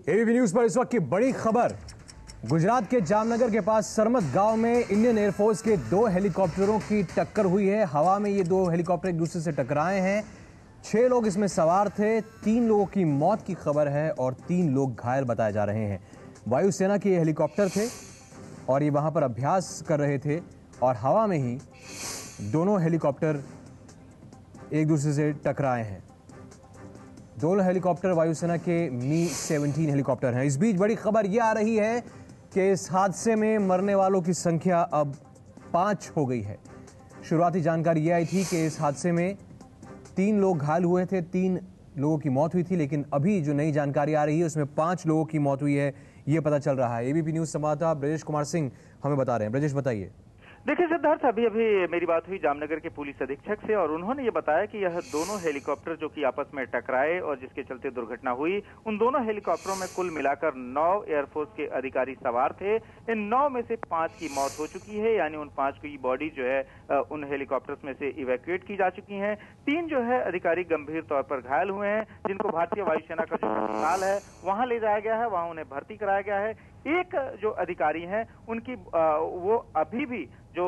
ABP news पर इस वक्त की बड़ी खबर। गुजरात के जामनगर के पास सरमत गांव में इंडियन एयरफोर्स के दो हेलीकॉप्टरों की टक्कर हुई है। हवा में ये दो हेलीकॉप्टर एक दूसरे से टकराए हैं। 6 लोग इसमें सवार थे। 3 लोगों की मौत की खबर है और 3 लोग घायल बताए जा रहे हैं। वायुसेना के ये हेलीकॉप्टर थे और ये वहां पर अभ्यास कर रहे थे और हवा में ही दोनों हेलीकॉप्टर एक दूसरे से टकराए हैं। दोनों हेलीकॉप्टर वायुसेना के मी-17 हेलीकॉप्टर हैं। इस बीच बड़ी खबर यह आ रही है कि इस हादसे में मरने वालों की संख्या अब 5 हो गई है। शुरुआती जानकारी यह आई थी कि इस हादसे में 3 लोग घायल हुए थे, 3 लोगों की मौत हुई थी, लेकिन अभी जो नई जानकारी आ रही है उसमें 5 लोगों की मौत हुई है, ये पता चल रहा है। एबीपी न्यूज संवाददाता ब्रजेश कुमार सिंह हमें बता रहे हैं। ब्रजेश, बताइए। देखिए सिद्धार्थ, अभी मेरी बात हुई जामनगर के पुलिस अधीक्षक से और उन्होंने ये बताया कि यह दोनों हेलीकॉप्टर जो कि आपस में टकराए और जिसके चलते दुर्घटना हुई, उन दोनों हेलीकॉप्टरों में कुल मिलाकर 9 एयरफोर्स के अधिकारी सवार थे। इन 9 में से 5 की मौत हो चुकी है, यानी उन 5 की बॉडी जो है उन हेलीकॉप्टर्स में से इवैक्यूएट की जा चुकी है। 3 जो है अधिकारी गंभीर तौर पर घायल हुए हैं, जिनको भारतीय वायुसेना का जो अस्पताल है वहां ले जाया गया है, वहां उन्हें भर्ती कराया गया है। एक जो अधिकारी हैं उनकी वो अभी भी जो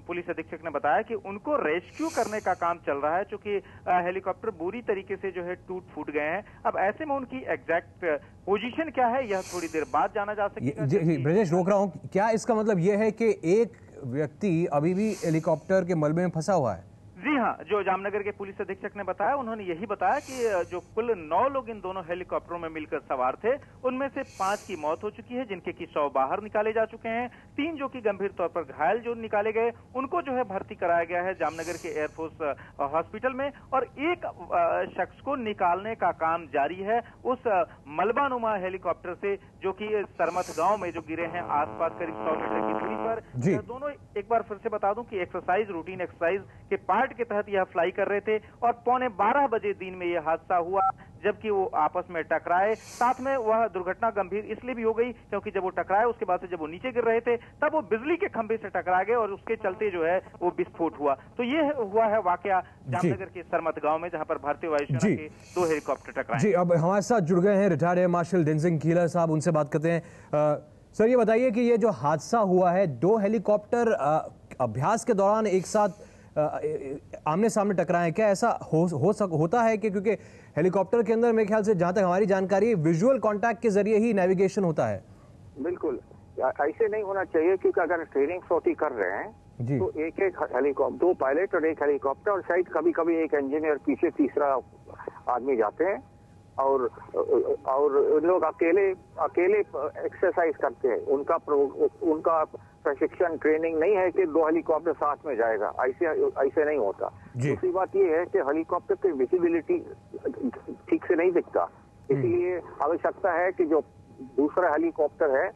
पुलिस अधीक्षक ने बताया कि उनको रेस्क्यू करने का काम चल रहा है, क्योंकि हेलीकॉप्टर बुरी तरीके से जो है टूट फूट गए हैं। अब ऐसे में उनकी एग्जैक्ट पोजीशन क्या है यह थोड़ी देर बाद जाना जा सकेगा। ब्रजेश, रोक रहा हूं, क्या इसका मतलब यह है कि एक व्यक्ति अभी भी हेलीकॉप्टर के मलबे में फंसा हुआ है? जी हाँ, जो जामनगर के पुलिस अधीक्षक ने बताया, उन्होंने यही बताया कि जो कुल 9 लोग इन दोनों हेलीकॉप्टरों में मिलकर सवार थे, उनमें से 5 की मौत हो चुकी है, जिनके की 100 बाहर निकाले जा चुके हैं। 3 जो कि गंभीर तौर पर घायल जो निकाले गए, उनको जो है भर्ती कराया गया है जामनगर के एयरफोर्स हॉस्पिटल में। और एक शख्स को निकालने का काम जारी है उस मलबानुमा हेलीकॉप्टर से, जो कि सरमत गांव में जो गिरे हैं आसपास करीब 100 मीटर की दूरी पर। दोनों एक बार फिर से बता दूं कि रूटीन एक्सरसाइज के पार्ट के तहत यह फ्लाई कर रहे थे और 12:15 बजे दिन में यह हादसा हुआ, जबकि वो आपस में टकराए। साथ में वह दुर्घटना गंभीर इसलिए भी हो गई क्योंकि जब वो टकराए उसके बाद से जब वो नीचे गिर रहे थे तब वो बिजली के खंभे से टकरा गए और उसके चलते जो है वो विस्फोट हुआ। तो ये हुआ है वाकया जामनगर के सरमत गांव में, जहां पर भारतीय वायुसेना के 2 हेलीकॉप्टर टकराए। जी, अब हमारे साथ जुड़ गए हैं रिटायर्ड एयर मार्शल डेंजिंग कीलर साहब, उनसे बात करते हैं। सर, ये बताइए कि ये जो हादसा हुआ है, 2 हेलीकॉप्टर अभ्यास के दौरान एक साथ आमने सामने टकराएं, क्या ऐसा होता है कि क्योंकि हेलीकॉप्टर के अंदर मेरे ख्याल से जहां तक हमारी जानकारी है विजुअल कांटेक्ट के जरिए ही नेविगेशन होता है? बिल्कुल ऐसे नहीं होना चाहिए, क्योंकि अगर ट्रेनिंग सॉर्टी कर रहे हैं तो एक हेलीकॉप्टर, 2 पायलट और 1 हेलीकॉप्टर, और शायद कभी कभी 1 इंजीनियर, पीछे तीसरा आदमी जाते हैं और लोग अकेले एक्सरसाइज करते हैं। उनका प्रशिक्षण ट्रेनिंग नहीं है कि 2 हेलीकॉप्टर साथ में जाएगा, ऐसे नहीं होता। दूसरी बात ये है कि हेलीकॉप्टर की विजिबिलिटी ठीक से नहीं दिखता, इसलिए आवश्यकता है कि जो दूसरा हेलीकॉप्टर है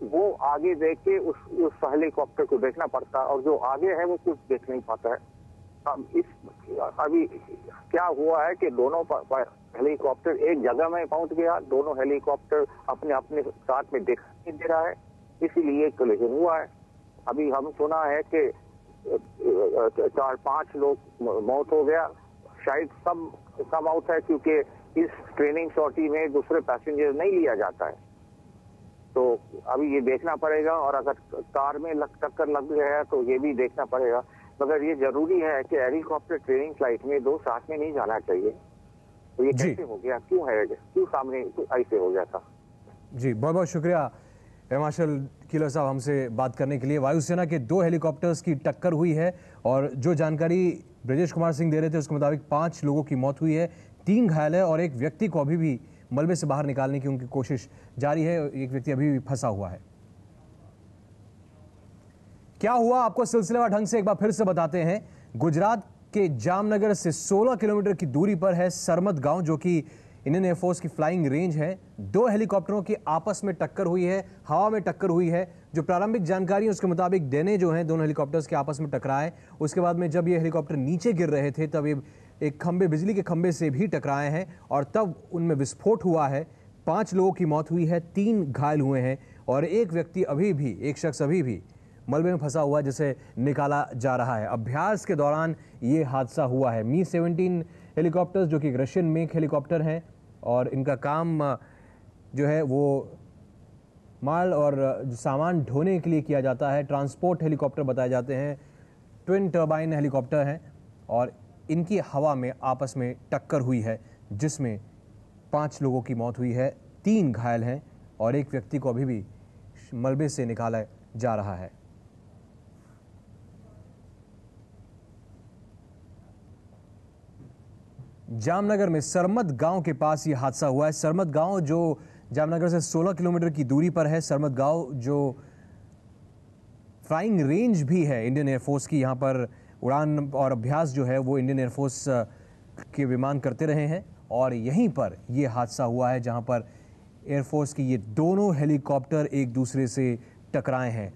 वो आगे देख के उस हेलीकॉप्टर को देखना पड़ता है, और जो आगे है वो कुछ देख नहीं पाता है। अभी क्या हुआ है कि दोनों हेलीकॉप्टर एक जगह में पहुंच गया, दोनों हेलीकॉप्टर अपने अपने साथ में दिखाई नहीं दे रहा है, इसीलिए कोलिजन हुआ है। अभी हम सुना है कि 4-5 लोग मौत हो गया, शायद सब आउट है, क्योंकि इस ट्रेनिंग सॉर्टी में दूसरे पैसेंजर नहीं लिया जाता है। तो अभी ये देखना पड़ेगा, और अगर कार में टक्कर लग गया तो ये भी देखना पड़ेगा। मगर ये जरूरी है कि हेलीकॉप्टर ट्रेनिंग फ्लाइट में 2 साथ में नहीं जाना चाहिए। तो ये कैसे हो गया, क्यों सामने ऐसे हो गया था? जी, बहुत बहुत शुक्रिया एयर मार्शल कीलर साहब हमसे बात करने के लिए। वायुसेना के 2 हेलीकॉप्टर्स की टक्कर हुई है और जो जानकारी ब्रजेश कुमार सिंह दे रहे थे उसके मुताबिक 5 लोगों की मौत हुई है, 3 घायल है और एक व्यक्ति को अभी भी मलबे से बाहर निकालने की उनकी कोशिश जारी है। एक व्यक्ति अभी भी फंसा हुआ है। क्या हुआ आपको सिलसिलेवार ढंग से एक बार फिर से बताते हैं। गुजरात के जामनगर से 16 किलोमीटर की दूरी पर है सरमत गांव, जो कि इंडियन एयरफोर्स की फ्लाइंग रेंज है। 2 हेलीकॉप्टरों की आपस में टक्कर हुई है, हवा में टक्कर हुई है। जो प्रारंभिक जानकारी है उसके मुताबिक देने जो हैं दोनों हेलीकॉप्टर्स के आपस में टकराए, उसके बाद में जब ये हेलीकॉप्टर नीचे गिर रहे थे तब ये एक खंबे, बिजली के खंबे से भी टकराए हैं और तब उनमें विस्फोट हुआ है। 5 लोगों की मौत हुई है, 3 घायल हुए हैं और एक व्यक्ति एक शख्स अभी भी मलबे में फंसा हुआ जिसे निकाला जा रहा है। अभ्यास के दौरान ये हादसा हुआ है। मी 17 हेलीकॉप्टर्स जो कि रशियन मेक हेलीकॉप्टर हैं और इनका काम जो है वो माल और जो सामान ढोने के लिए किया जाता है। ट्रांसपोर्ट हेलीकॉप्टर बताए जाते हैं, ट्विन टर्बाइन हेलीकॉप्टर हैं और इनकी हवा में आपस में टक्कर हुई है जिसमें 5 लोगों की मौत हुई है, 3 घायल हैं और एक व्यक्ति को अभी भी मलबे से निकाला जा रहा है। जामनगर में सरमत गांव के पास यह हादसा हुआ है। सरमत गांव जो जामनगर से 16 किलोमीटर की दूरी पर है। सरमत गांव जो फ्लाइंग रेंज भी है इंडियन एयरफोर्स की, यहाँ पर उड़ान और अभ्यास जो है वो इंडियन एयरफोर्स के विमान करते रहे हैं और यहीं पर यह हादसा हुआ है जहां पर एयरफोर्स की ये दोनों हेलीकॉप्टर एक दूसरे से टकराए हैं।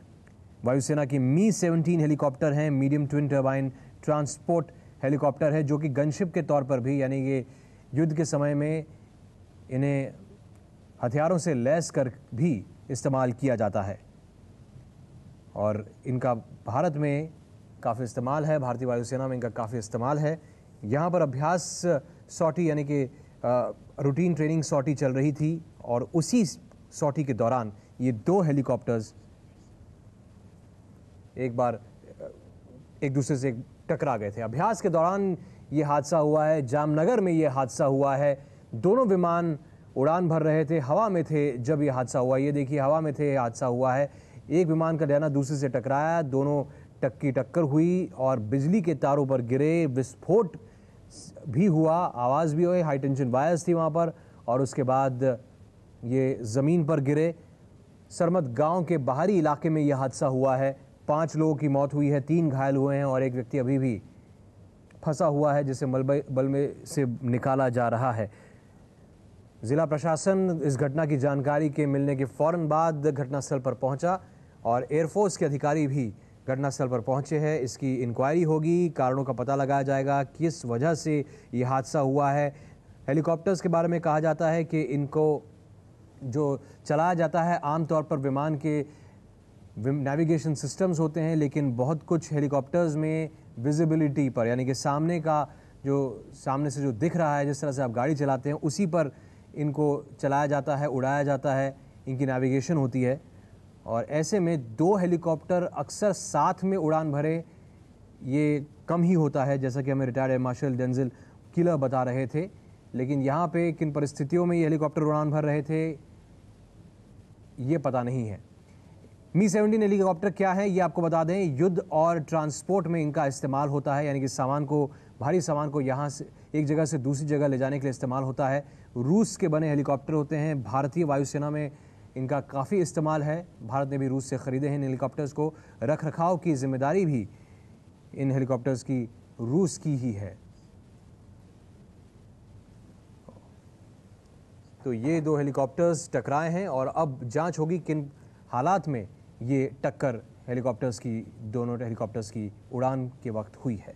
वायुसेना की मी-17 हेलीकॉप्टर हैं, medium twin turbine transport helicopter है जो कि गनशिप के तौर पर भी, यानी ये युद्ध के समय में इन्हें हथियारों से लैस कर भी इस्तेमाल किया जाता है और इनका भारत में काफ़ी इस्तेमाल है, भारतीय वायुसेना में इनका काफ़ी इस्तेमाल है। यहाँ पर अभ्यास सॉटी यानी कि रूटीन ट्रेनिंग सॉटी चल रही थी और उसी सॉटी के दौरान ये 2 हेलीकॉप्टर्स एक बार एक दूसरे से टकरा गए थे। अभ्यास के दौरान ये हादसा हुआ है। जामनगर में ये हादसा हुआ है। दोनों विमान उड़ान भर रहे थे, हवा में थे जब ये हादसा हुआ। ये देखिए, हवा में थे, हादसा हुआ है। एक विमान का डैना दूसरे से टकराया, दोनों टक्कर हुई और बिजली के तारों पर गिरे, विस्फोट भी हुआ, आवाज़ भी हुई, हाई टेंशन वायर्स थी वहाँ पर और उसके बाद ये ज़मीन पर गिरे। सरमत गांव के बाहरी इलाके में यह हादसा हुआ है। 5 लोगों की मौत हुई है, 3 घायल हुए हैं और एक व्यक्ति अभी भी फंसा हुआ है जिसे मलबे से निकाला जा रहा है। जिला प्रशासन इस घटना की जानकारी के मिलने के फौरन बाद घटनास्थल पर पहुंचा और एयरफोर्स के अधिकारी भी घटनास्थल पर पहुंचे हैं। इसकी इंक्वायरी होगी, कारणों का पता लगाया जाएगा, किस वजह से ये हादसा हुआ है। हेलीकॉप्टर्स के बारे में कहा जाता है कि इनको जो चलाया जाता है आमतौर पर विमान के नेविगेशन सिस्टम्स होते हैं, लेकिन बहुत कुछ हेलीकॉप्टर्स में विजिबिलिटी पर, यानी कि सामने से जो दिख रहा है, जिस तरह से आप गाड़ी चलाते हैं उसी पर इनको चलाया जाता है, उड़ाया जाता है, इनकी नेविगेशन होती है। और ऐसे में 2 हेलीकॉप्टर अक्सर साथ में उड़ान भरे ये कम ही होता है, जैसा कि हमें retired air marshal Denzil killer बता रहे थे। लेकिन यहाँ पे किन परिस्थितियों में ये हेलीकॉप्टर उड़ान भर रहे थे ये पता नहीं है। मी-17 हेलीकॉप्टर क्या है ये आपको बता दें, युद्ध और ट्रांसपोर्ट में इनका इस्तेमाल होता है, यानी कि भारी सामान को यहाँ से एक जगह से दूसरी जगह ले जाने के लिए इस्तेमाल होता है। रूस के बने हेलीकॉप्टर होते हैं, भारतीय वायुसेना में इनका काफ़ी इस्तेमाल है। भारत ने भी रूस से ख़रीदे हैं इन हेलीकॉप्टर्स को। रख रखाव की जिम्मेदारी भी इन हेलीकॉप्टर्स की रूस की ही है। तो ये 2 हेलीकॉप्टर्स टकराए हैं और अब जांच होगी किन हालात में ये टक्कर दोनों हेलीकॉप्टर्स की उड़ान के वक्त हुई है।